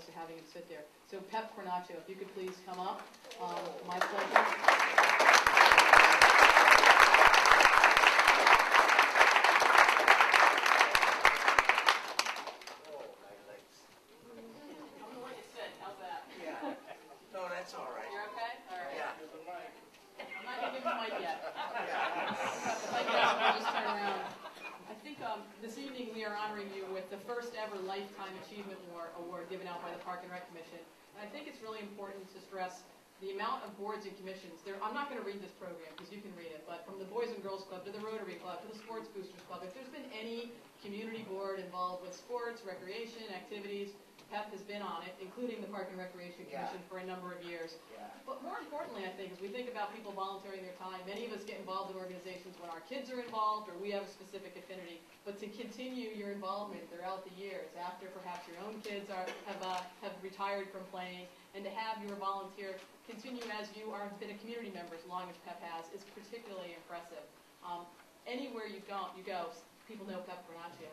opposed to having him sit there. So Pep Cornacchio, if you could please come up. My pleasure. That's all right. You're okay? All right. Yeah. I'm not going to give you the mic yet. If I could ask you to just turn around. I think this evening we are honoring you with the first ever Lifetime Achievement Award given out by the Park and Rec Commission. And I think it's really important to stress the amount of boards and commissions. I'm not going to read this program because you can read it, but from the Boys and Girls Club to the Rotary Club to the Sports Boosters Club, if there's been any community board involved with sports, recreation, activities, Pep has been on it, including the Park and Recreation Commission for a number of years. But more importantly, I think, as we think about people volunteering their time, many of us get involved in organizations when our kids are involved or we have a specific affinity. But to continue your involvement throughout the years, after perhaps your own kids have retired from playing, and to have your volunteer continue as you are been a community member as long as Pep has, is particularly impressive. Anywhere you go, people know Pep Cornacchio.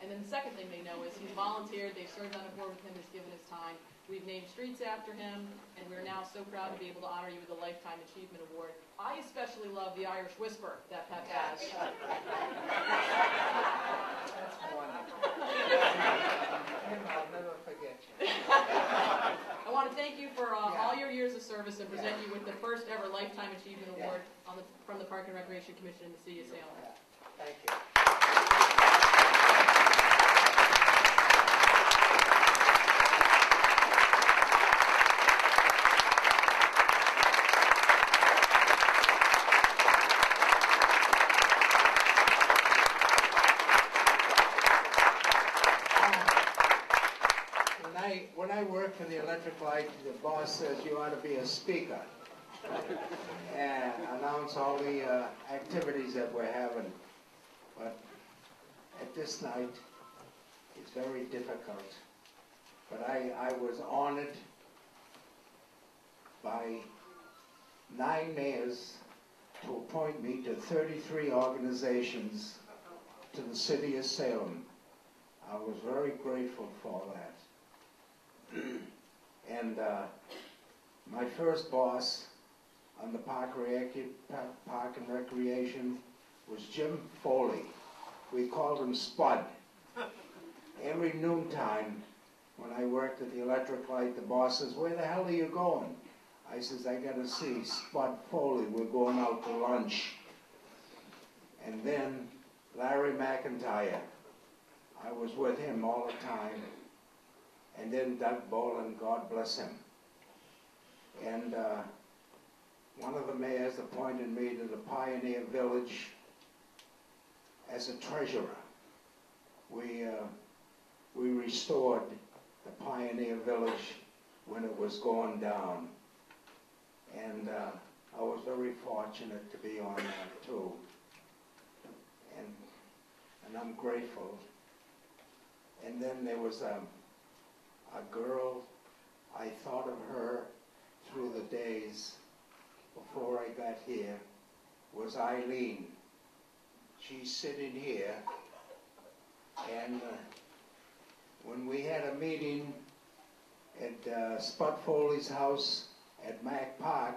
And then the second thing they know is he's volunteered, they've served on a board with him, he's given his time. We've named streets after him, and we're now so proud to be able to honor you with the Lifetime Achievement Award. I especially love the Irish whisper that Pep has. That's wonderful. I'll never forget you. I want to thank you for all your years of service and present you with the first ever Lifetime Achievement Award from the Park and Recreation Commission in the City of Salem. Thank you. When I worked for the electric light, the boss says you ought to be a speaker and announce all the activities that we're having. But at this night, it's very difficult. But I was honored by 9 mayors to appoint me to 33 organizations to the City of Salem. I was very grateful for that. And my first boss on the Park and Recreation was Jim Foley. We called him Spud. Every noontime when I worked at the electric light, the boss says, "Where the hell are you going?" I says, "I got to see Spud Foley. We're going out to lunch." And then Larry McIntyre. I was with him all the time. And then Doug Boland, God bless him. And one of the mayors appointed me to the Pioneer Village as a treasurer. We restored the Pioneer Village when it was going down. And I was very fortunate to be on that too. And I'm grateful. And then there was a girl, I thought of her through the days before I got here, was Eileen. She's sitting here, and when we had a meeting at Spud Foley's house at Mack Park,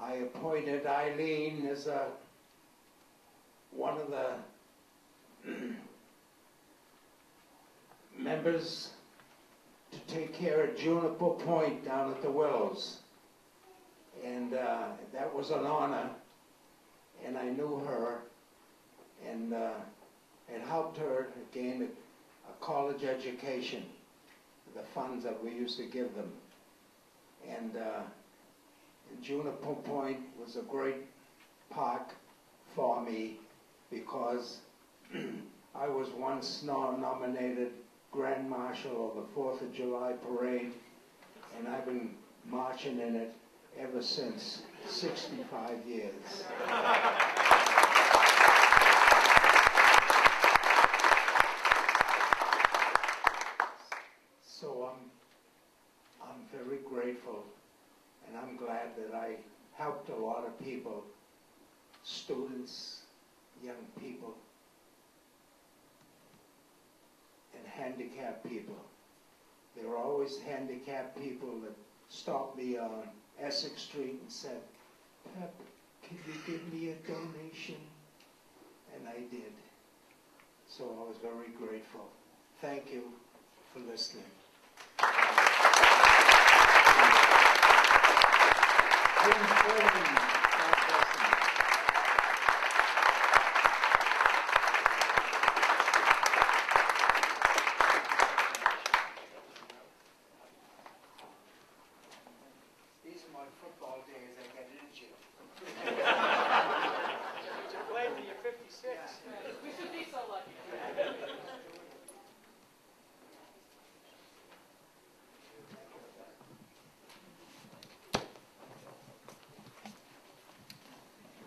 I appointed Eileen as one of the members to take care of Juniper Point down at the Willows. And that was an honor, and I knew her, and it helped her to gain a college education, the funds that we used to give them. And Juniper Point was a great park for me because I was once nominated Grand Marshal of the 4th of July Parade, and I've been marching in it ever since, 65 years. So I'm very grateful, and I'm glad that I helped a lot of people, students, young people, and handicapped people. They're always handicapped people that stopped me on Essex Street and said, Pep, can you give me a donation? And I did. So I was very grateful. Thank you for listening. Jim Foley, God bless him. These are my football days I get into. You're glad that you're 56. We should be so lucky.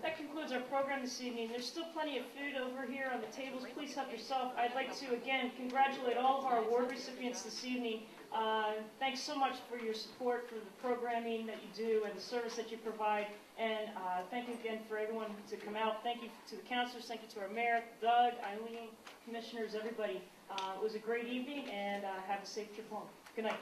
That concludes our program this evening. There's still plenty of food over here on the tables. Please help yourself. I'd like to, again, congratulate all of our award recipients this evening. Thanks so much for your support, for the programming that you do and the service that you provide. And thank you again for everyone to come out. Thank you to the counselors. Thank you to our mayor, Doug, Eileen, commissioners, everybody. It was a great evening, and have a safe trip home. Good night.